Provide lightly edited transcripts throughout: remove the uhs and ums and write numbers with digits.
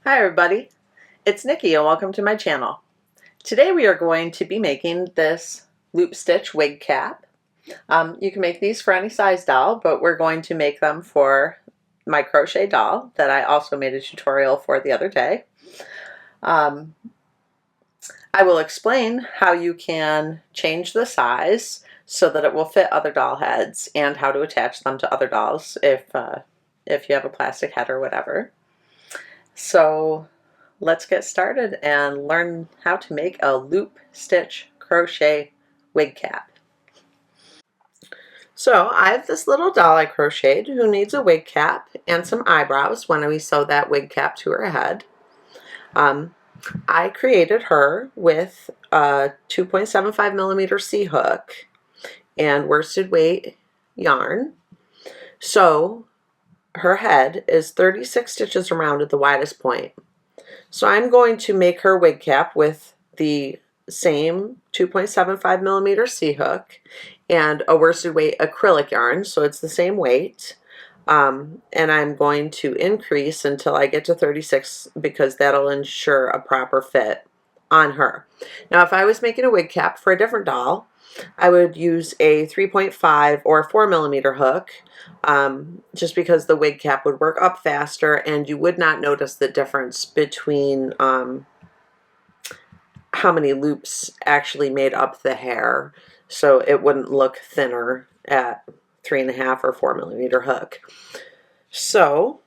Hi everybody, it's Nikki and welcome to my channel. Today we are going to be making this loop stitch wig cap. You can make these for any size doll, but we're going to make them for my crochet doll that I also made a tutorial for the other day. I will explain how you can change the size so that it will fit other doll heads and how to attach them to other dolls if you have a plastic head or whatever. So let's get started and learn how to make a loop stitch crochet wig cap. So I have this little doll I crocheted who needs a wig cap and some eyebrows when we sew that wig cap to her head. I created her with a 2.75 millimeter C hook and worsted weight yarn. So her head is 36 stitches around at the widest point. So I'm going to make her wig cap with the same 2.75 millimeter C hook and a worsted weight acrylic yarn, so it's the same weight. And I'm going to increase until I get to 36 because that'll ensure a proper fit on her. Now if I was making a wig cap for a different doll, I would use a 3.5 or 4 millimeter hook, just because the wig cap would work up faster and you would not notice the difference between how many loops actually made up the hair, so it wouldn't look thinner at 3.5 or 4 millimeter hook. So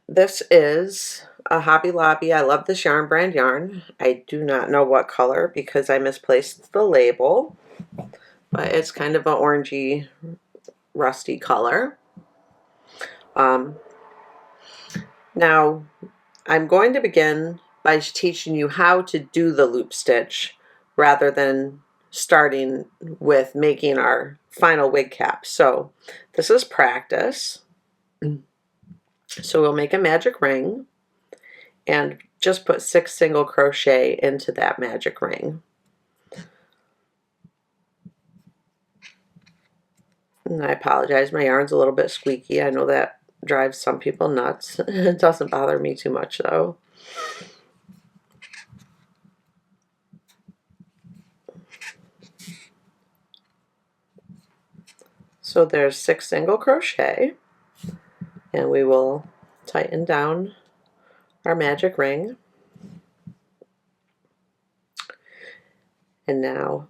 this is a Hobby Lobby. I love this yarn brand yarn. I do not know what color because I misplaced the label, but it's kind of an orangey rusty color. Now I'm going to begin by teaching you how to do the loop stitch rather than starting with making our final wig cap. So this is practice. So we'll make a magic ring and just put 6 single crochet into that magic ring. And I apologize, my yarn's a little bit squeaky. I know that drives some people nuts. It doesn't bother me too much though. So there's 6 single crochet, and we will tighten down our magic ring. And now,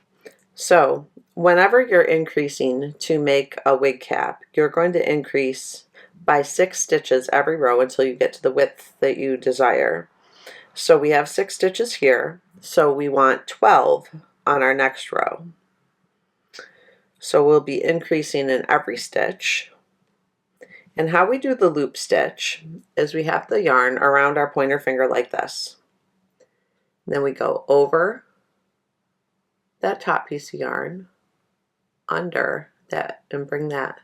so whenever you're increasing to make a wig cap, you're going to increase by 6 stitches every row until you get to the width that you desire. So we have 6 stitches here, so we want 12 on our next row. So we'll be increasing in every stitch. And how we do the loop stitch is we have the yarn around our pointer finger like this. Then we go over that top piece of yarn, under that, and bring that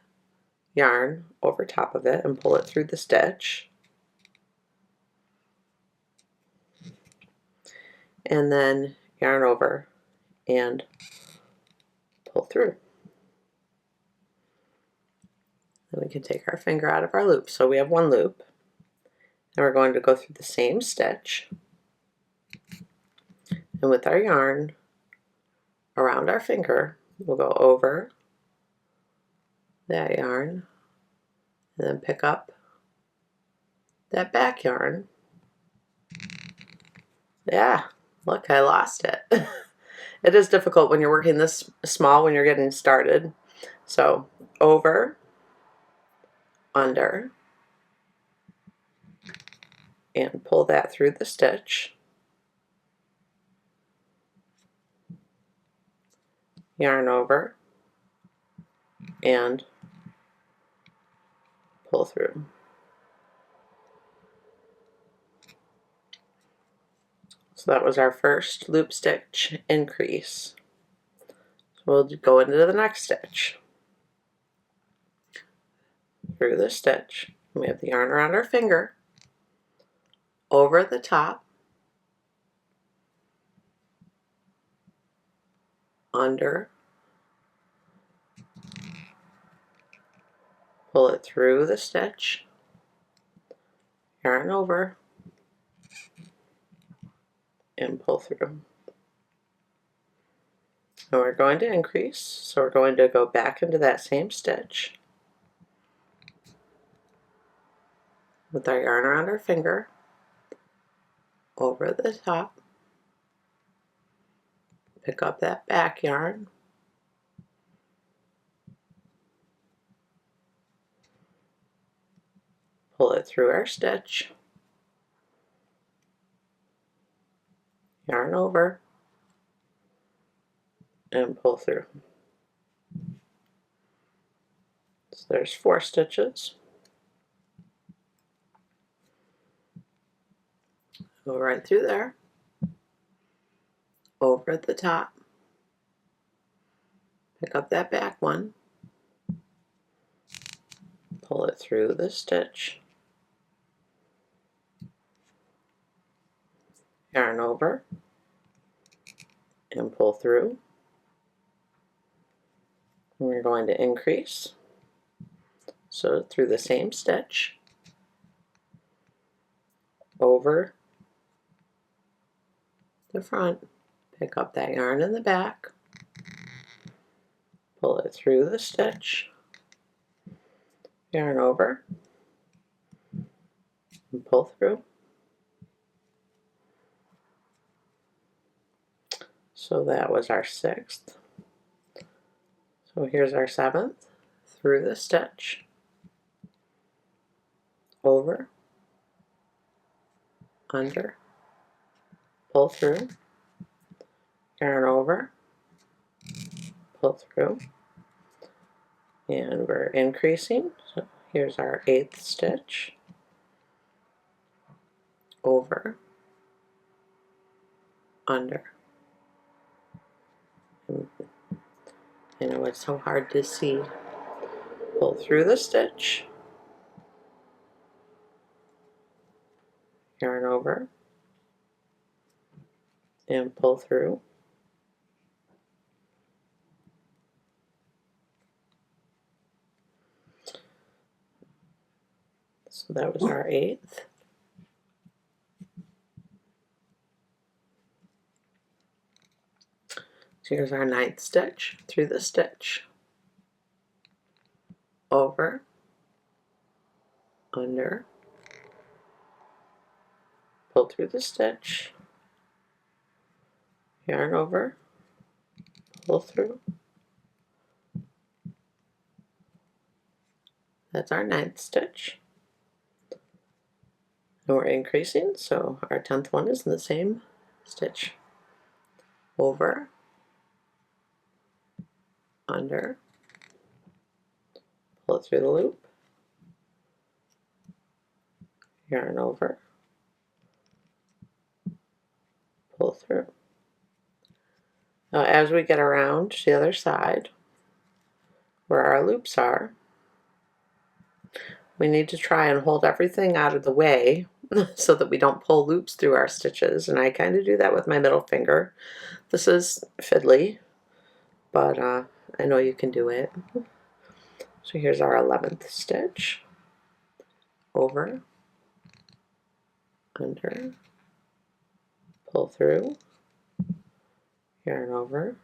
yarn over top of it and pull it through the stitch. And then yarn over and pull through. Then we can take our finger out of our loop. So we have 1 loop, and we're going to go through the same stitch, and with our yarn around our finger, we'll go over that yarn and then pick up that back yarn. Yeah, look, I lost it. It is difficult when you're working this small when you're getting started. So over, under, and pull that through the stitch. Yarn over and pull through. So that was our first loop stitch increase. So we'll go into the next stitch. Through the stitch, we have the yarn around our finger, over the top, under, pull it through the stitch, yarn over, and pull through. And we're going to increase, so we're going to go back into that same stitch with our yarn around our finger, over the top, pick up that back yarn, pull it through our stitch, yarn over, and pull through. So there's 4 stitches. Go right through there, over the top, pick up that back one, pull it through the stitch, yarn over, and pull through. And we're going to increase, so through the same stitch, over the front, pick up that yarn in the back, pull it through the stitch, yarn over, and pull through. So that was our 6th. So here's our 7th, through the stitch, over, under, pull through, yarn over, pull through, and we're increasing. So here's our 8th stitch, over, under. I know it's so hard to see. Pull through the stitch, yarn over, and pull through. So that was our 8th. So here's our 9th stitch, through the stitch, over, under, pull through the stitch, yarn over, pull through. That's our 9th stitch. And we're increasing, so our 10th one is in the same stitch. Over, under, pull it through the loop, yarn over, pull through. Now as we get around to the other side, where our loops are, we need to try and hold everything out of the way so that we don't pull loops through our stitches, and I kind of do that with my middle finger. This is fiddly, but I know you can do it. So here's our 11th stitch, over, under, pull through, yarn over,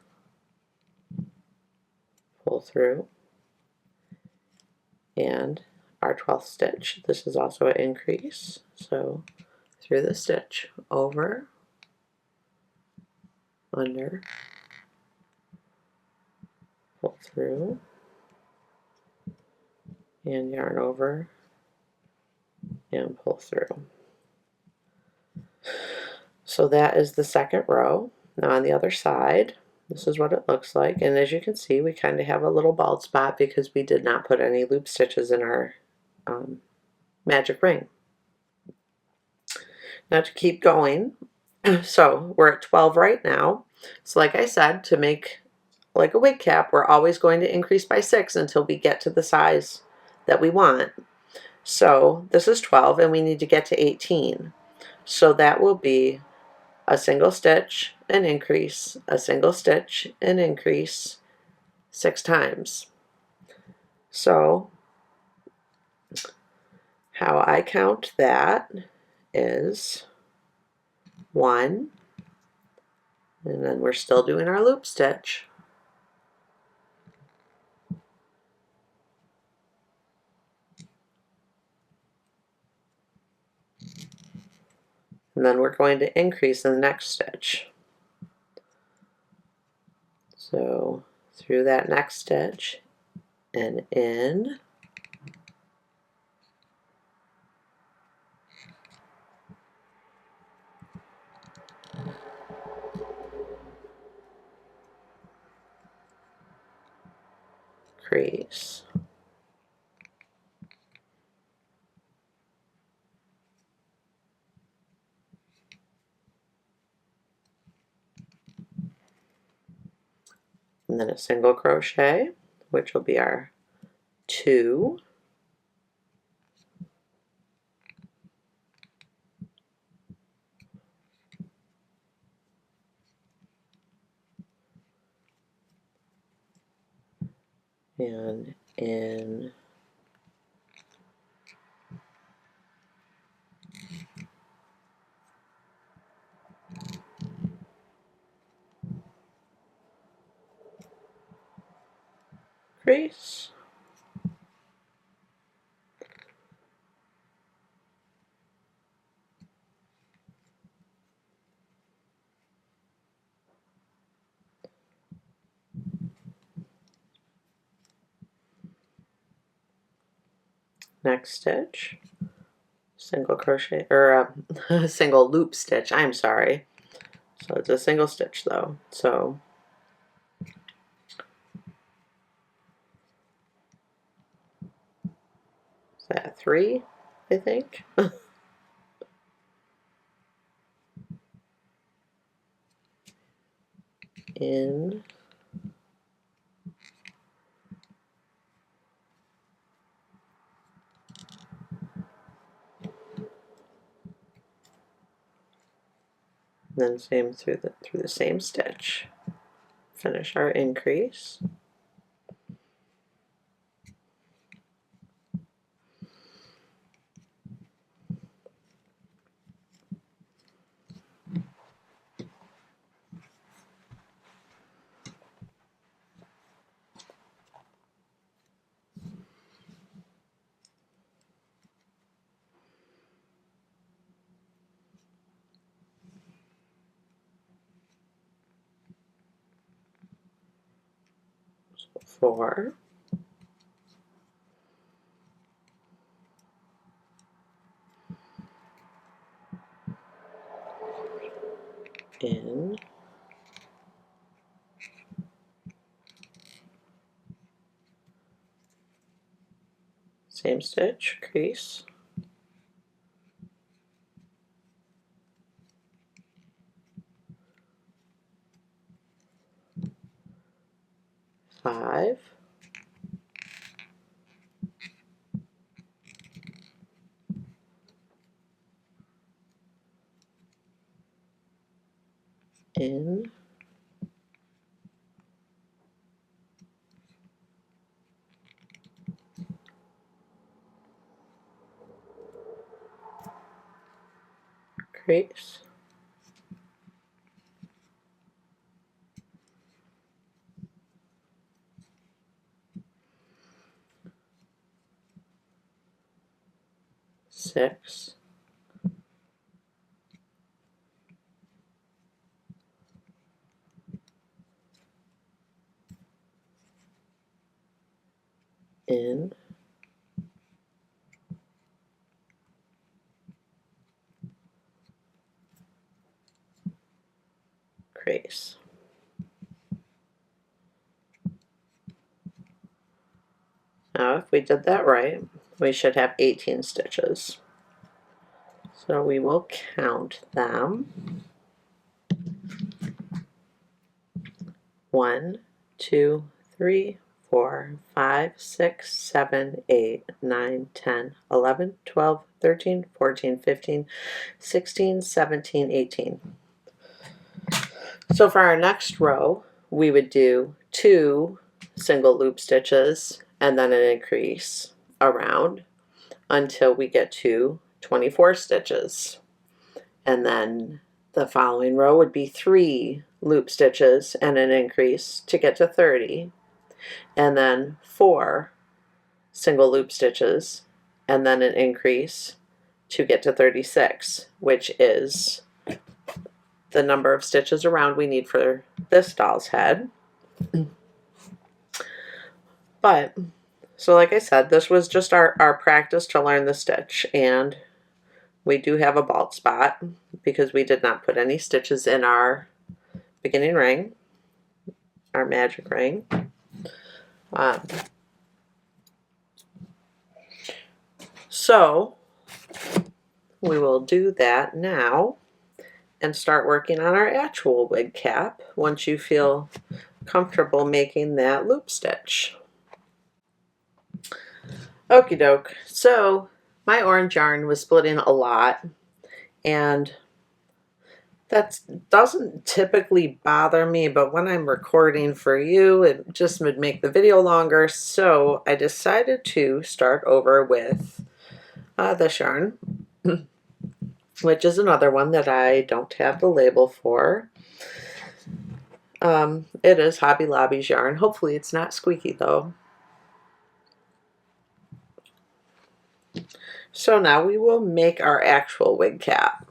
pull through, and our 12th stitch. This is also an increase, so through the stitch, over, under, pull through, and yarn over, and pull through. So that is the 2nd row. Now on the other side, this is what it looks like, and as you can see, we kind of have a little bald spot because we did not put any loop stitches in our magic ring. Now to keep going, so we're at 12 right now. So like I said, to make like a wig cap, we're always going to increase by 6 until we get to the size that we want. So this is 12 and we need to get to 18. So that will be a single stitch, an increase, a single stitch, an increase 6 times. So How I count that is 1, and then we're still doing our loop stitch. And then we're going to increase in the next stitch. So through that next stitch and in, crease. And then a single crochet, which will be our 2, and in, crease. Next stitch, single crochet, or a single loop stitch, I'm sorry. So it's a single stitch though. So is that 3, I think? In, then same through the same stitch. Finish our increase. So 4, in, same stitch, crease, 5, in, crease, 6, in, crease. Now if we did that right, we should have 18 stitches. So we will count them. 1, 2, 3, 4, 5, 6, 7, 8, 9, 10, 11, 12, 13, 14, 15, 16, 17, 18. So for our next row, we would do 2 single loop stitches and then an increase around. until we get to 24 stitches. And then the following row would be 3 loop stitches and an increase to get to 30. And then 4 single loop stitches and then an increase to get to 36, which is the number of stitches around we need for this doll's head. But, so like I said, this was just our practice to learn the stitch, and we do have a bald spot because we did not put any stitches in our beginning ring, our magic ring. So we will do that now and start working on our actual wig cap once you feel comfortable making that loop stitch. Okie doke. So my orange yarn was splitting a lot, and that doesn't typically bother me, but when I'm recording for you, it just would make the video longer. So I decided to start over with this yarn, which is another one that I don't have the label for. It is Hobby Lobby's yarn. Hopefully it's not squeaky though. So now we will make our actual wig cap.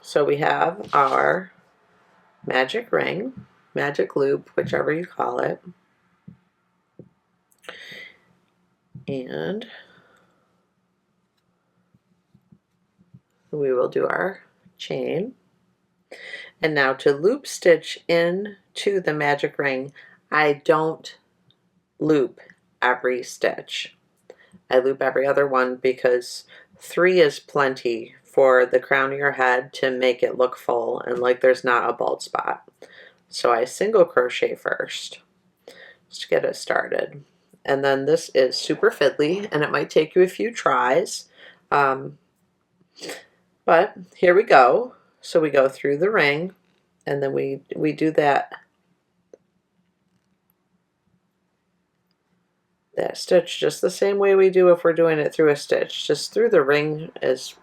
So we have our magic ring, magic loop, whichever you call it. And we will do our chain. And now to loop stitch into the magic ring, I don't loop every stitch. I loop every other one because 3 is plenty for the crown of your head to make it look full and like there's not a bald spot. So I single crochet first just to get it started. And then this is super fiddly and it might take you a few tries. But here we go. So we go through the ring and then we do that stitch just the same way we do if we're doing it through a stitch. Just through the ring is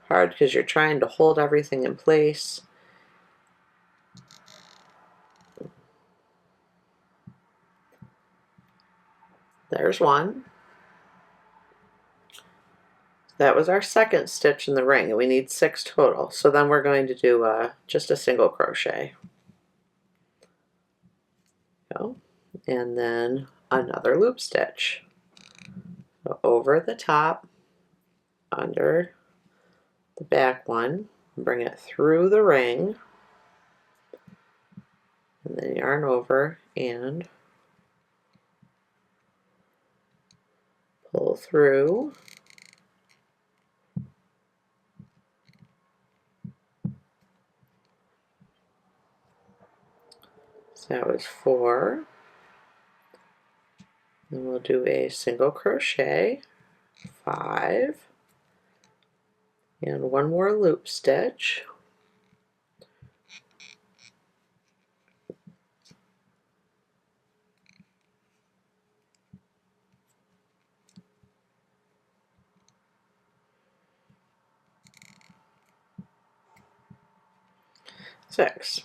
hard because you're trying to hold everything in place. There's one. That was our second stitch in the ring, and we need 6 total. So then we're going to do just a single crochet. Go. And then another loop stitch. So over the top, under the back one, bring it through the ring, and then yarn over and pull through. So that was 4. Then we'll do a single crochet, 5, and one more loop stitch. Six.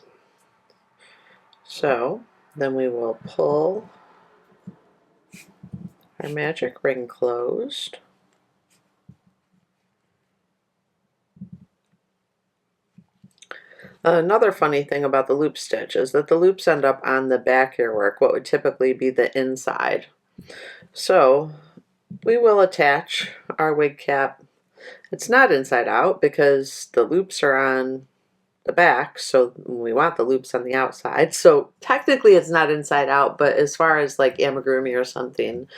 So then we will pull our magic ring closed. Another funny thing about the loop stitch is that the loops end up on the back earwork, what would typically be the inside. So we will attach our wig cap. It's not inside out because the loops are on the back, so we want the loops on the outside. So technically it's not inside out, but as far as like amigurumi or something,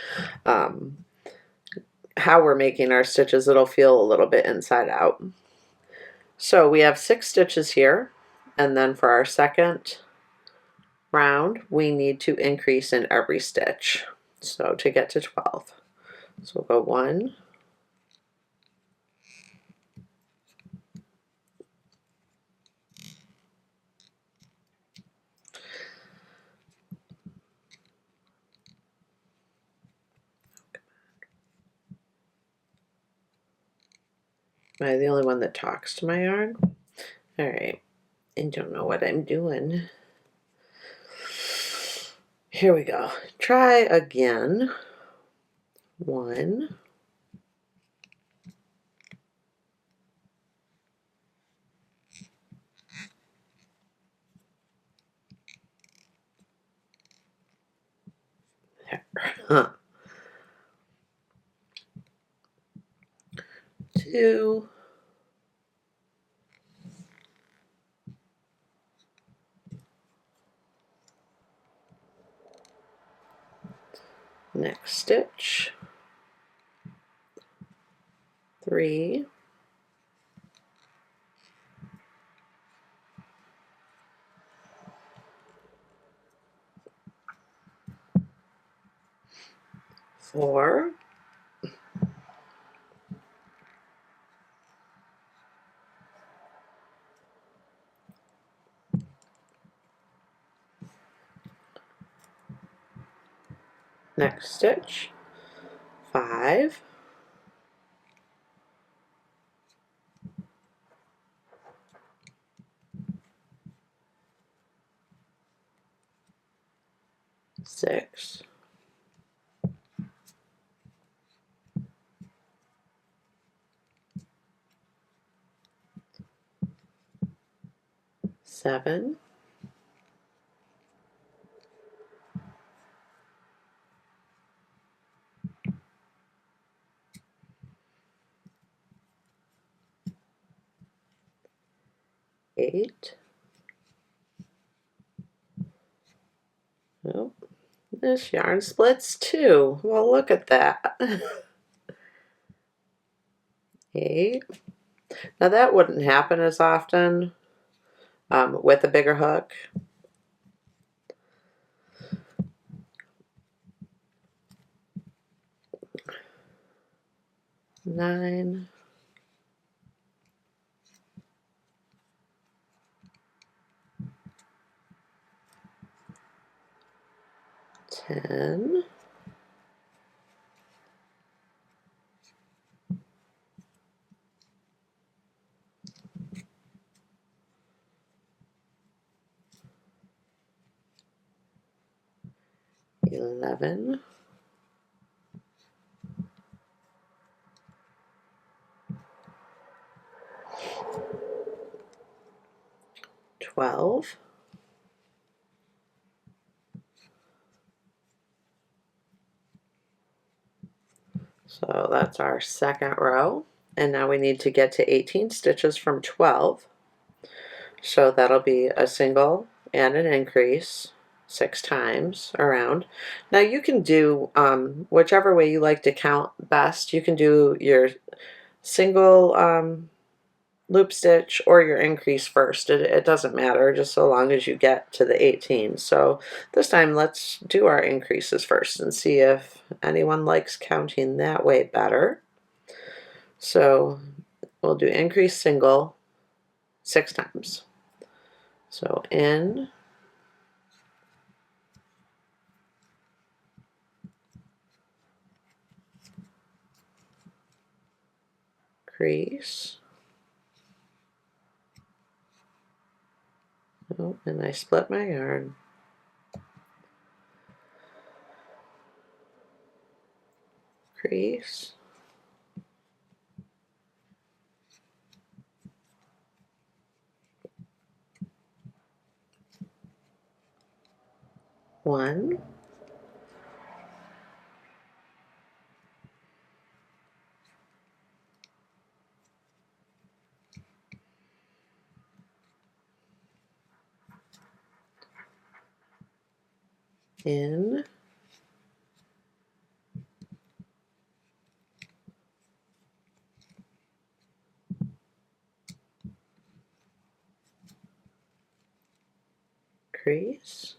how we're making our stitches, it'll feel a little bit inside out. So we have 6 stitches here, and then for our second round we need to increase in every stitch, so to get to 12. So we'll go 1, Am I the only one that talks to my yarn? All right, I don't know what I'm doing. Here we go. Try again. 1, 2, next stitch, 3, 4, next stitch, 5, 6, 7, 8. Oh, this yarn splits too. Well, look at that. 8. Now that wouldn't happen as often with a bigger hook. 9, 10, 11, 12, so that's our second row, and now we need to get to 18 stitches from 12. So that'll be a single and an increase 6 times around. Now you can do whichever way you like to count best. You can do your single loop stitch or your increase first. It doesn't matter, just so long as you get to the 18. So this time let's do our increases first and see if anyone likes counting that way better. So we'll do increase single 6 times. So in, increase, oh, and I split my yarn, increase, one, in, increase,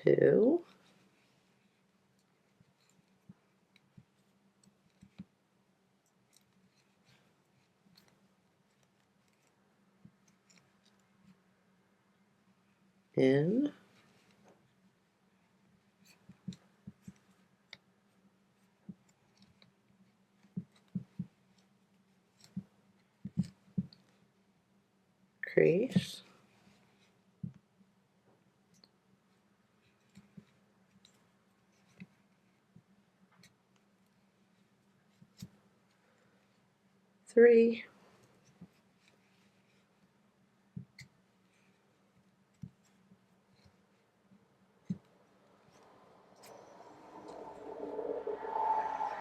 two, in, crease, 3,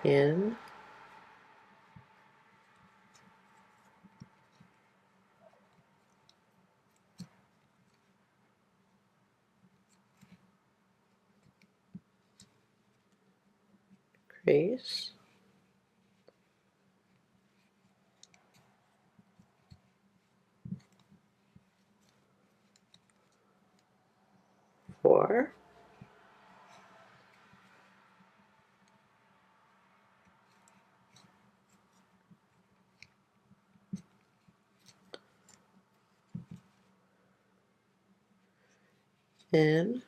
in, crease, 4, in,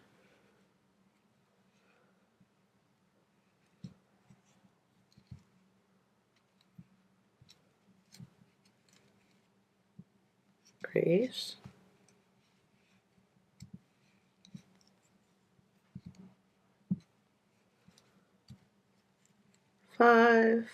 crease, 5,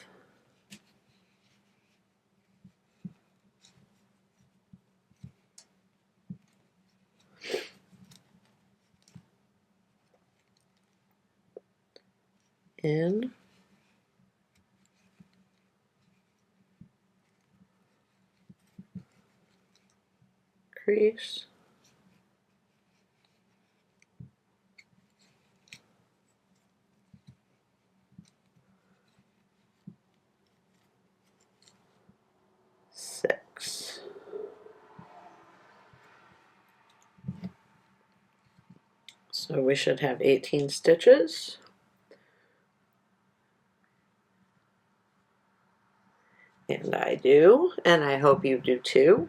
in, crease, 6. So we should have 18 stitches. And I do, and I hope you do too.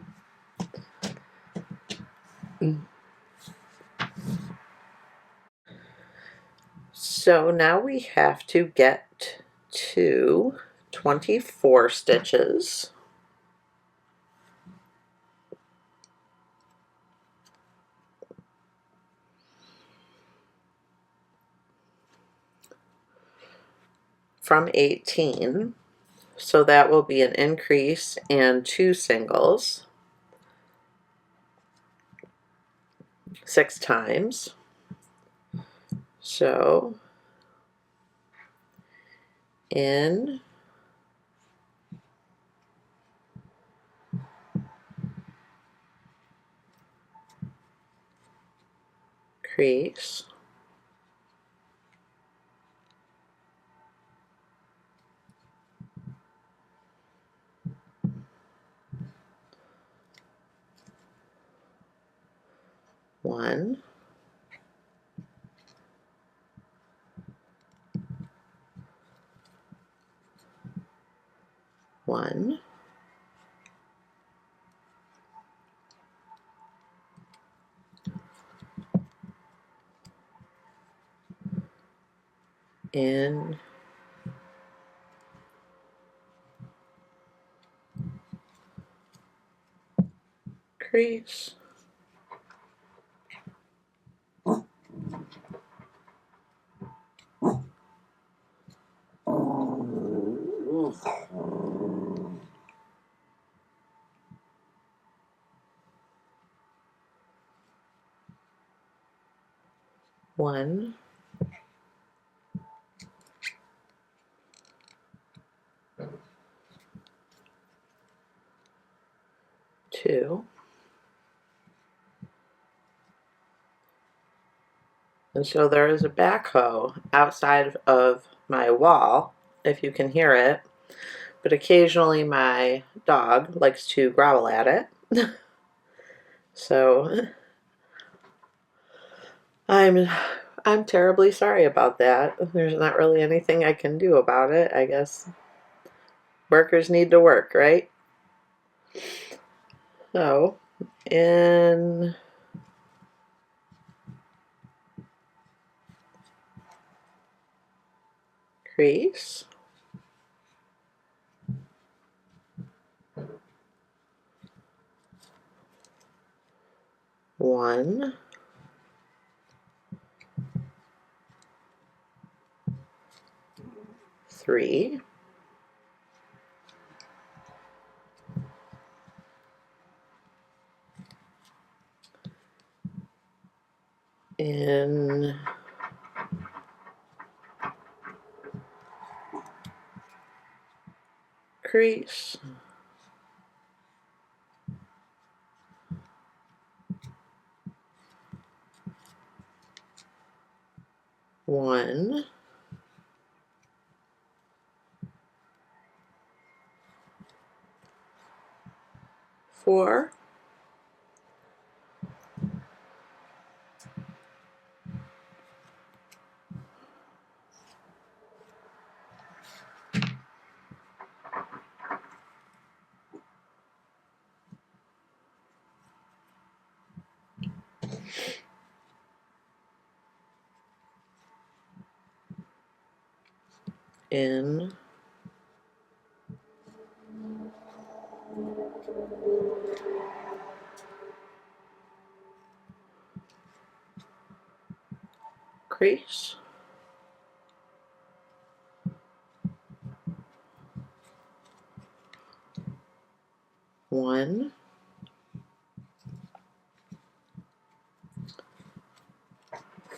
So now we have to get to 24 stitches. From 18. So that will be an increase and 2 singles 6 times. So in, crease, one, one, in, crease, one, two, and so there is a backhoe outside of my wall, if you can hear it, but occasionally my dog likes to growl at it. So I'm terribly sorry about that. There's not really anything I can do about it. I guess workers need to work, right? So in, crease, one, three, in crease, one, four, in crease, one,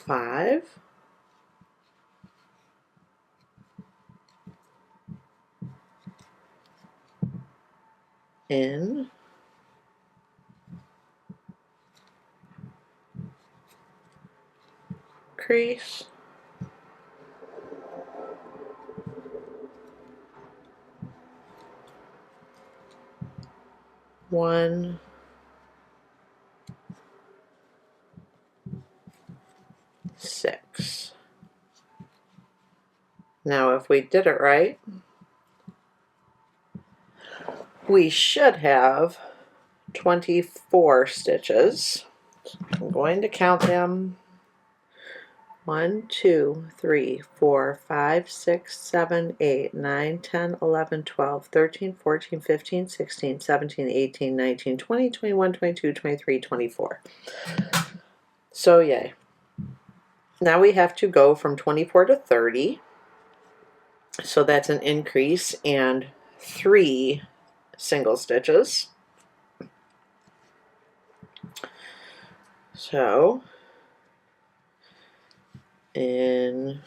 five, in crease, one, six. Now if we did it right, we should have 24 stitches. I'm going to count them. 1, 2, 3, 4, 5, 6, 7, 8, 9, 10, 11, 12, 13, 14, 15, 16, 17, 18, 19, 20, 21, 22, 23, 24. So yay. Now we have to go from 24 to 30. So that's an increase and 3 single stitches. So in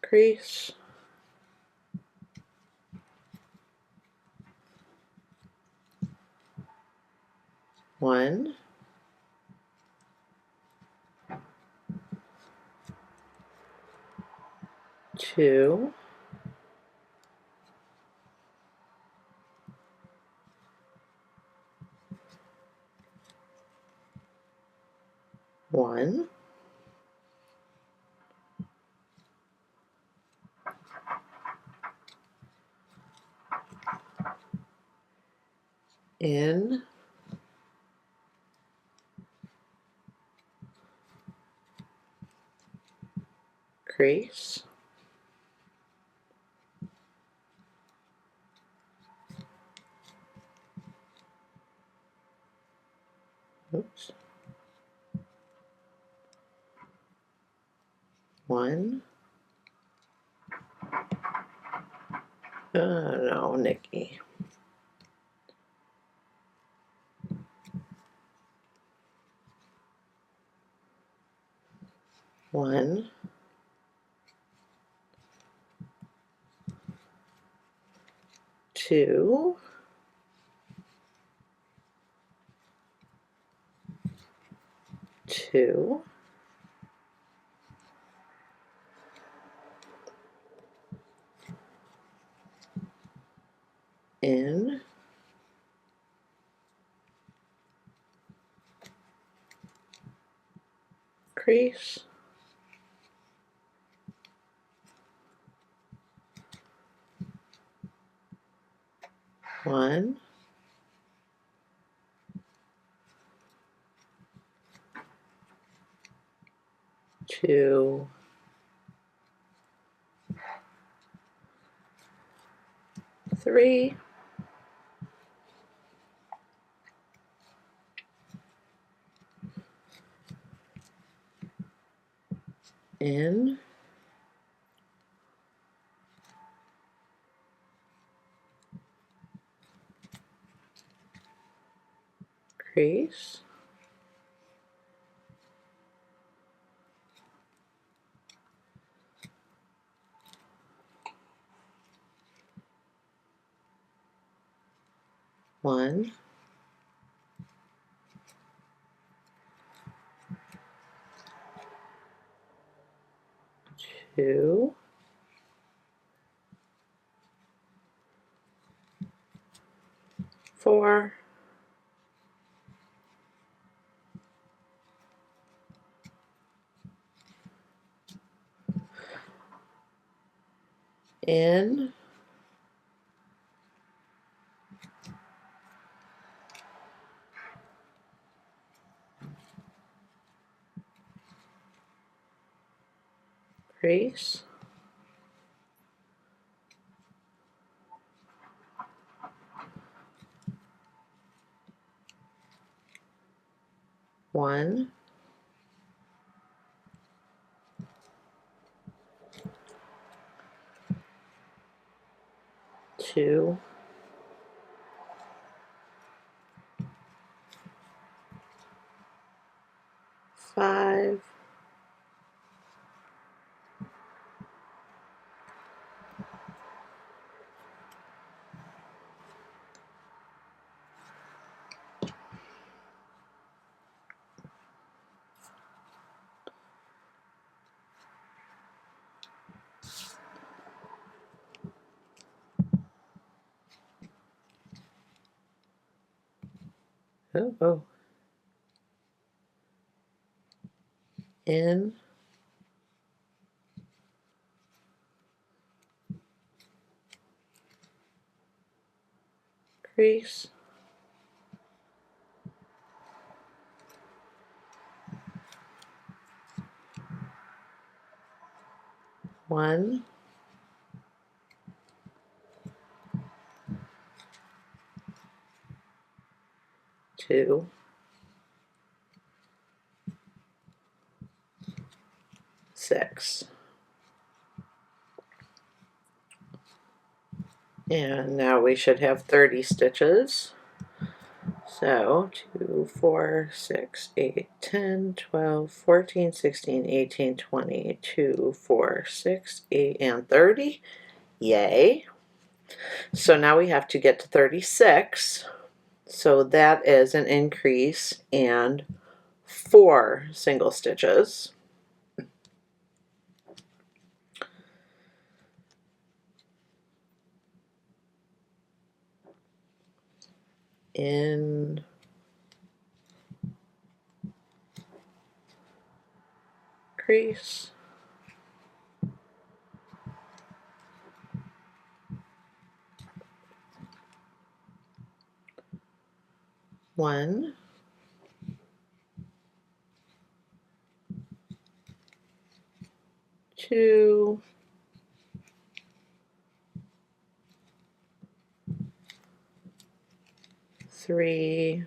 crease, one, two, one, in crease, oops, one, no, Nicky, one, two, two, in crease, one, 2, 3, in, crease, 1, 2, 4, in, crease, 1, 2, 5, 'Oh, in, crease, 1, 2, 6. And now we should have 30 stitches. So 2, 4, 6, 8, 10, 12, 14, 16, 18, 20, 2, 4, 6, 8, and 30. Yay. So now we have to get to 36. So that is an increase and 4 single stitches. In, crease, 1, 2, 3,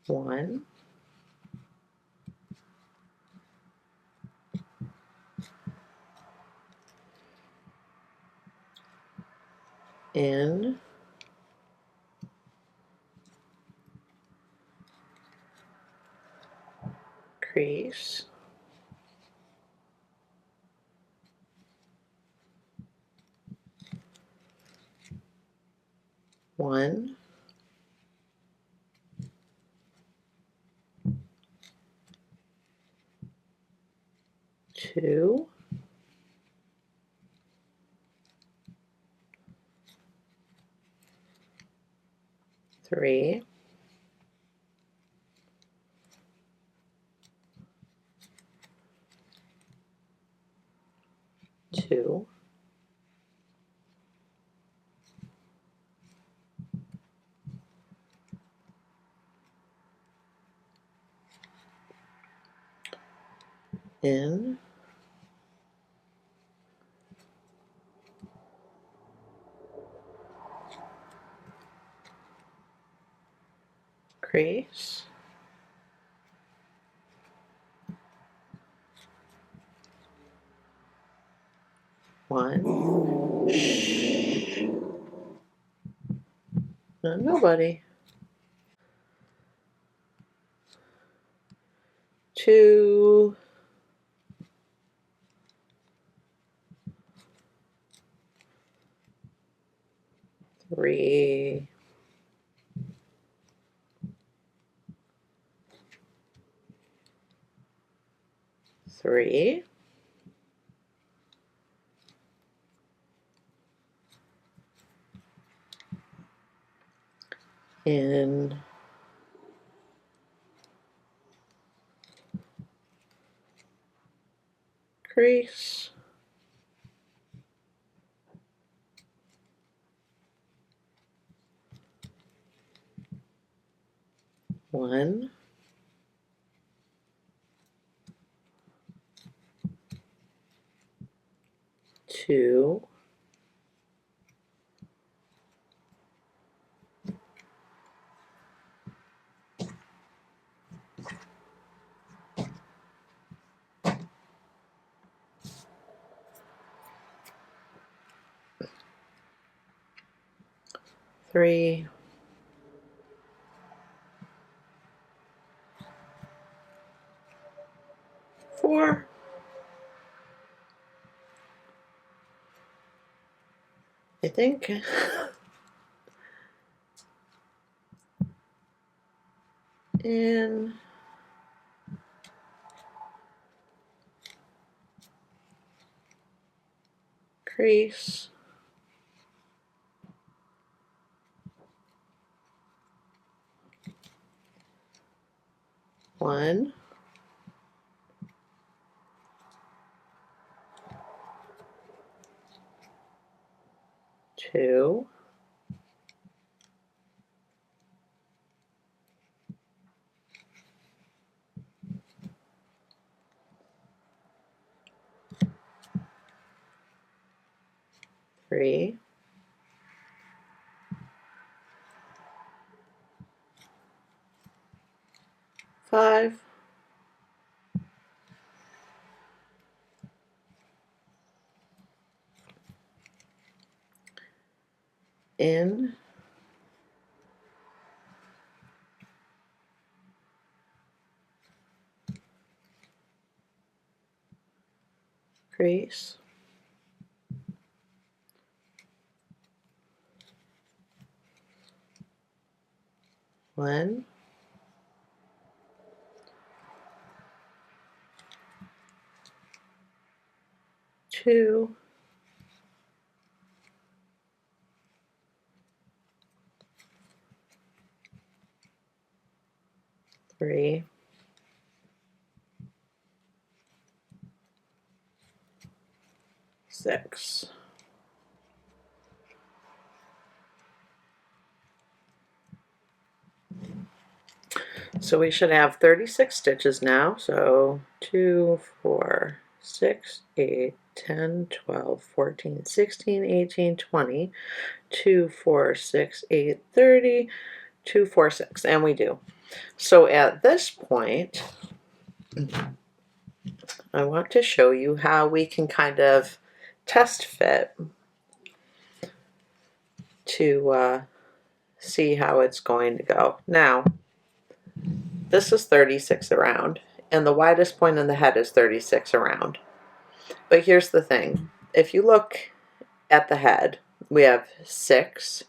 1, in, crease, 1, 2, 3, 2, in, crease, one, shh, no, nobody, two, three, three, in, crease, one, two, three, four, I think, in, crease, one, two, three, five, in, crease, one, two, three, six. So we should have 36 stitches now. So 2, 4, 6, 8, 10, 12, 14, 16, 18, 20, 2, 4, 6, 8, 30, 2, 4, 6, and we do. So at this point, I want to show you how we can kind of test fit to see how it's going to go. Now, this is 36 around, and the widest point in the head is 36 around. But here's the thing. If you look at the head, we have 6,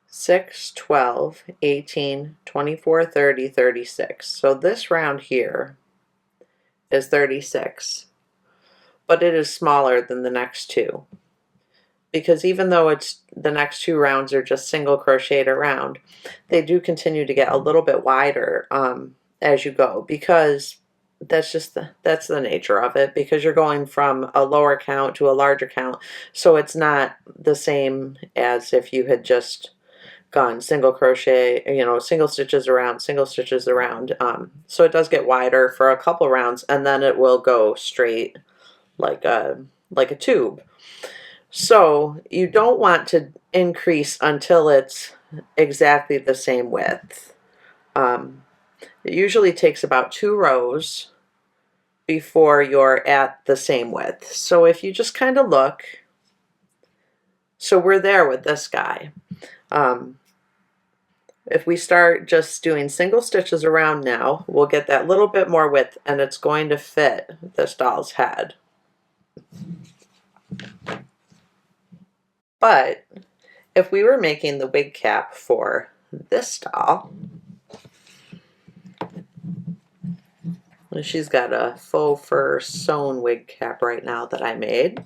6, 12, 18, 24, 30, 36. So this round here is 36, but it is smaller than the next two. Because even though it's the next two rounds are just single crocheted around, they do continue to get a little bit wider as you go, because that's the nature of it, because you're going from a lower count to a larger count, so it's not the same as if you had just gone single crochet, you know, single stitches around, single stitches around. So it does get wider for a couple rounds, and then it will go straight like a tube. So you don't want to increase until it's exactly the same width. It usually takes about 2 rows before you're at the same width. So if you just kind of look, so we're there with this guy. If we start just doing single stitches around now, we'll get that little bit more width, and it's going to fit this doll's head. But if we were making the wig cap for this doll, she's got a faux fur sewn wig cap right now that I made.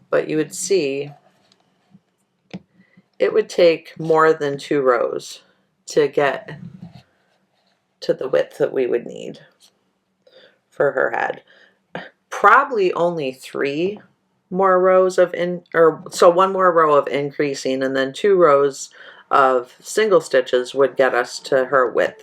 But you would see it would take more than 2 rows to get to the width that we would need for her head. Probably only 3 more rows of so 1 more row of increasing, and then 2 rows of single stitches would get us to her width.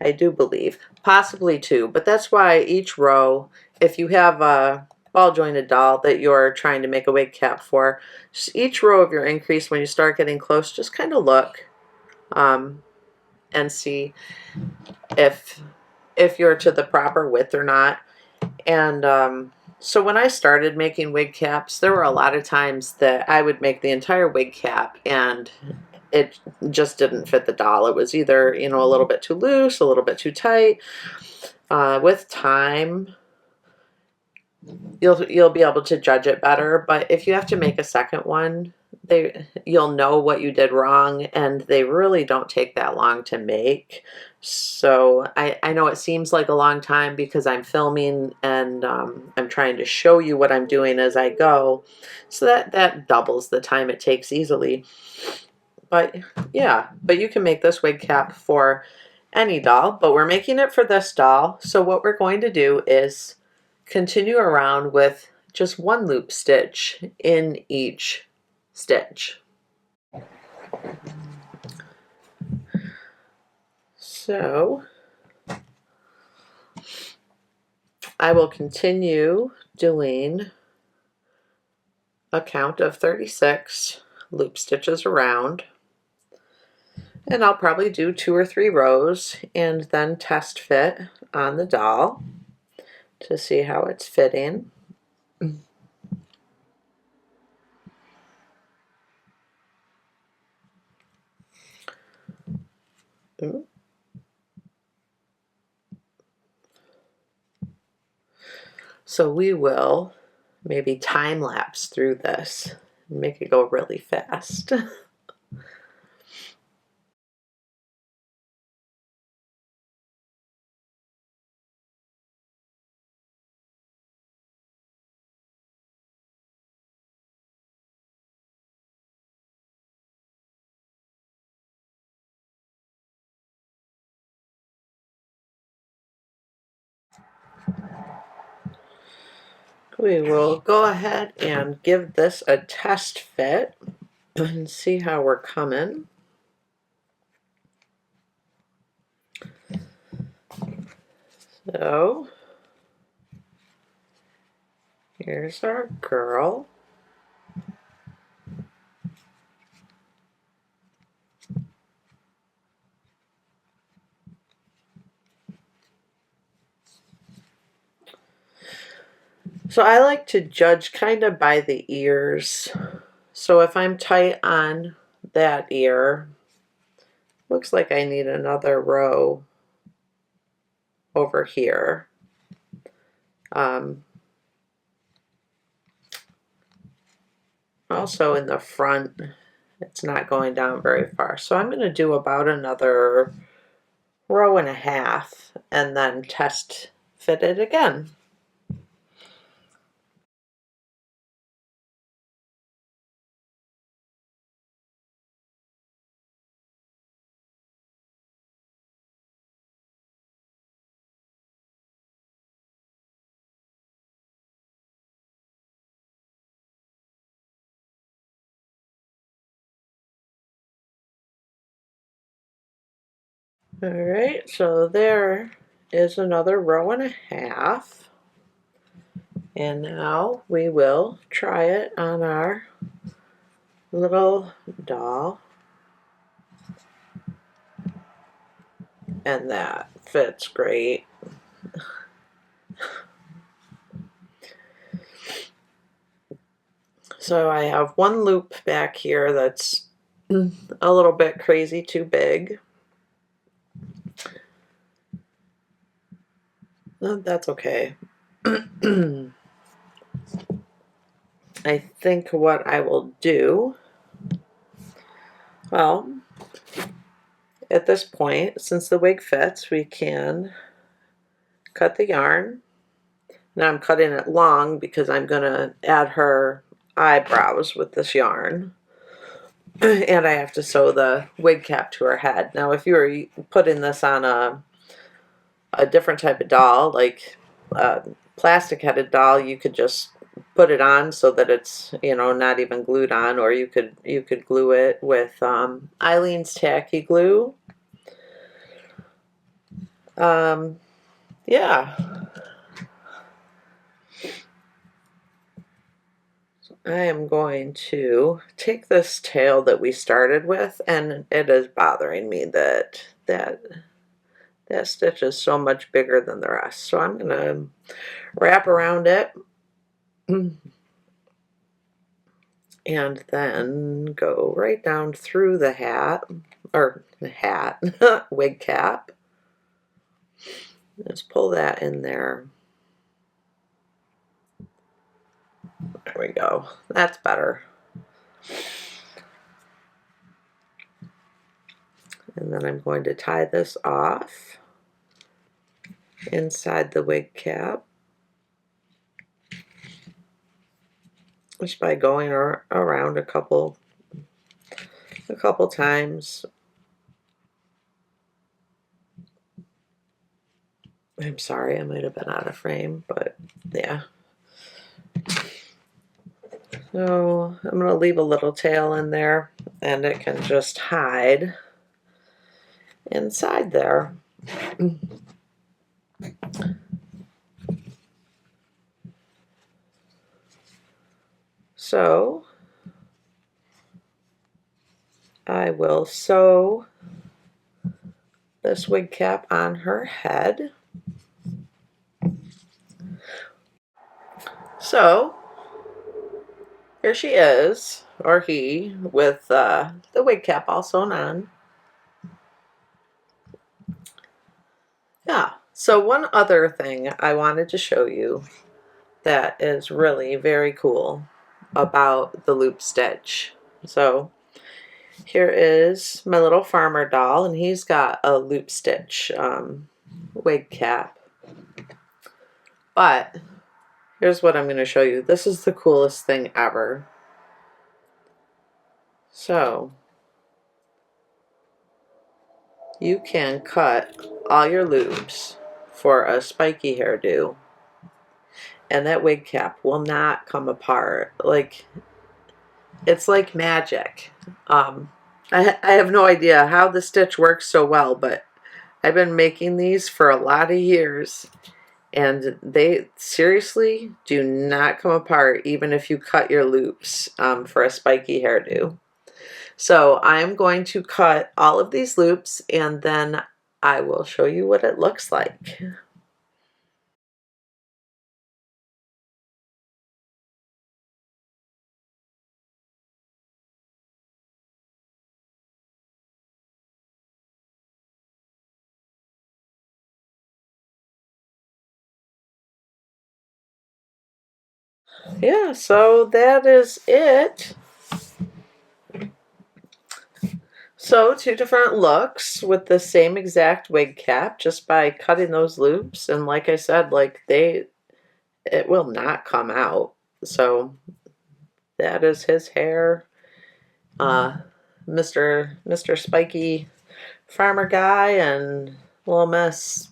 I do believe, possibly 2, but that's why each row, if you have a ball jointed doll that you're trying to make a wig cap for, just each row of your increase, when you start getting close, just kind of look and see if you're to the proper width or not. And so when I started making wig caps, there were a lot of times that I would make the entire wig cap and it just didn't fit the doll. It was either, you know, a little bit too loose, a little bit too tight. With time, you'll be able to judge it better. But if you have to make a second one, you'll know what you did wrong, and they really don't take that long to make. So I know it seems like a long time because I'm filming and I'm trying to show you what I'm doing as I go. So that doubles the time it takes easily. But yeah, but you can make this wig cap for any doll, but we're making it for this doll. So what we're going to do is continue around with just 1 loop stitch in each stitch. So I will continue doing a count of 36 loop stitches around, and I'll probably do 2 or 3 rows and then test fit on the doll to see how it's fitting. Ooh. So we will maybe time lapse through this and make it go really fast. We will go ahead and give this a test fit and see how we're coming. So here's our girl. So I like to judge kind of by the ears. So if I'm tight on that ear, looks like I need another row over here. Also in the front, it's not going down very far. So I'm going to do about another row and a half and then test fit it again. Alright, so there is another row and a half. And now we will try it on our little doll. And that fits great. So I have one loop back here that's a little bit crazy too big. That's okay. I think what I will do, well, at this point, since the wig fits, we can cut the yarn. Now I'm cutting it long because I'm going to add her eyebrows with this yarn. And I have to sew the wig cap to her head. Now if you were putting this on a different type of doll, like a plastic headed doll, you could just put it on so that it's, you know, not even glued on, or you could glue it with Eileen's tacky glue. Yeah. I am going to take this tail that we started with, and it is bothering me that that stitch is so much bigger than the rest. So I'm going to wrap around it and then go right down through the hat, or the hat, wig cap. Just pull that in there. There we go. That's better. And then I'm going to tie this off inside the wig cap, just by going around a couple times. I'm sorry, I might have been out of frame, but yeah. So I'm going to leave a little tail in there, and it can just hide inside there. So I will sew this wig cap on her head. So here she is, or he, with the wig cap all sewn on. Yeah, so one other thing I wanted to show you that is really very cool about the loop stitch. So here is my little farmer doll, and he's got a loop stitch wig cap. But here's what I'm going to show you. This is the coolest thing ever. So you can cut all your loops for a spiky hairdo, and that wig cap will not come apart. Like, it's like magic. I have no idea how the stitch works so well, but I've been making these for a lot of years, and they seriously do not come apart even if you cut your loops for a spiky hairdo. So I'm going to cut all of these loops, and then I will show you what it looks like. Yeah, so that is it. So 2 different looks with the same exact wig cap, just by cutting those loops, and like I said, like it will not come out. So that is his hair. Mr. Spiky Farmer Guy and Little Miss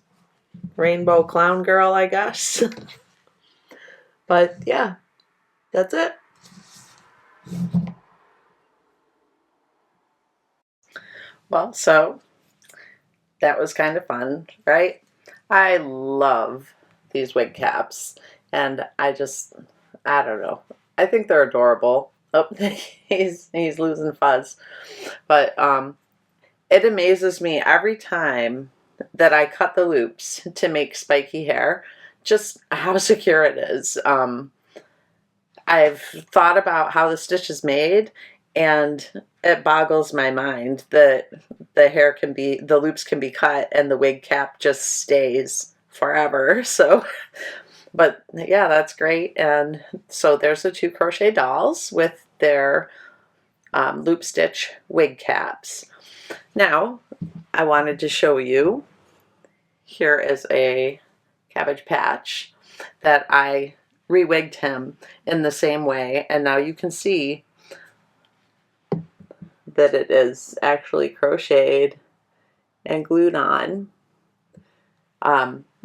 Rainbow Clown Girl, I guess. But yeah, that's it. Well, so that was kind of fun, right? I love these wig caps, and I don't know. I think they're adorable. Oh, he's losing fuzz. But it amazes me every time that I cut the loops to make spiky hair, just how secure it is. I've thought about how the stitch is made, and it boggles my mind that the loops can be cut and the wig cap just stays forever. So, but yeah, that's great. And so there's the two crochet dolls with their loop stitch wig caps. Now, I wanted to show you, here is a Cabbage Patch that I re-wigged him in the same way, and now you can see that it is actually crocheted and glued on.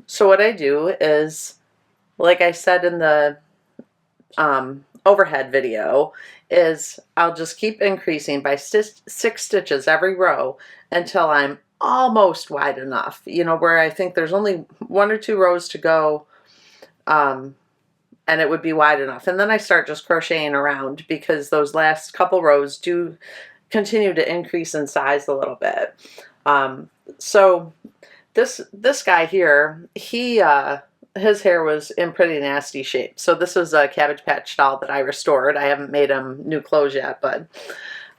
So what I do is, like I said in the overhead video, is I'll just keep increasing by 6 stitches every row until I'm almost wide enough, you know, where I think there's only 1 or 2 rows to go, and it would be wide enough. And then I start just crocheting around, because those last couple rows do continue to increase in size a little bit. So this guy here, his hair was in pretty nasty shape. So this was a Cabbage Patch doll that I restored. I haven't made him new clothes yet, but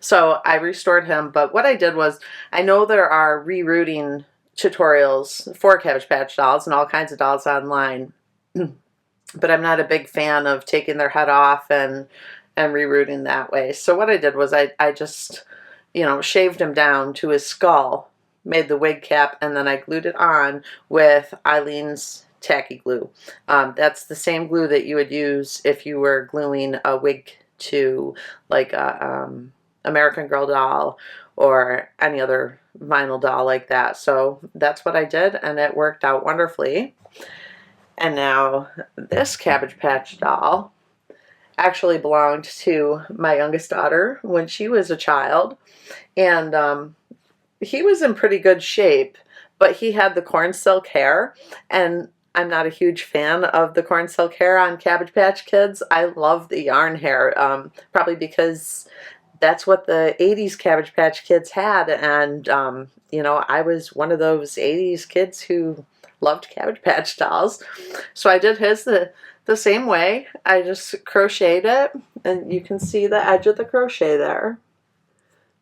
so I restored him. But what I did was, I know there are rerooting tutorials for Cabbage Patch dolls and all kinds of dolls online, but I'm not a big fan of taking their head off and rerooting that way. So what I did was I just, you know, shaved him down to his skull, made the wig cap, and then I glued it on with Eileen's tacky glue. That's the same glue that you would use if you were gluing a wig to like a American Girl doll or any other vinyl doll like that. So that's what I did, and it worked out wonderfully. And now this Cabbage Patch doll actually belonged to my youngest daughter when she was a child, and he was in pretty good shape, but he had the corn silk hair, and I'm not a huge fan of the corn silk hair on Cabbage Patch Kids. I love the yarn hair, probably because that's what the 80s Cabbage Patch Kids had, and you know, I was one of those 80s kids who loved Cabbage Patch dolls. So I did his the same way. I just crocheted it, and you can see the edge of the crochet there.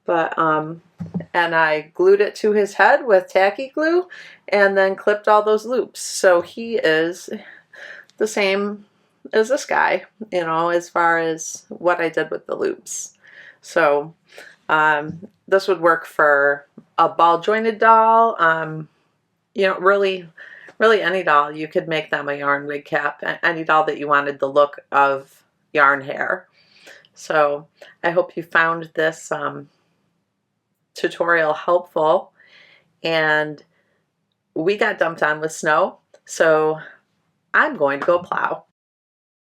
But and I glued it to his head with tacky glue, and then clipped all those loops. So he is the same as this guy, you know, as far as what I did with the loops. So this would work for a ball jointed doll. You know, really any doll. You could make them a yarn wig cap, any doll that you wanted the look of yarn hair. So I hope you found this tutorial helpful, and we got dumped on with snow, so I'm going to go plow.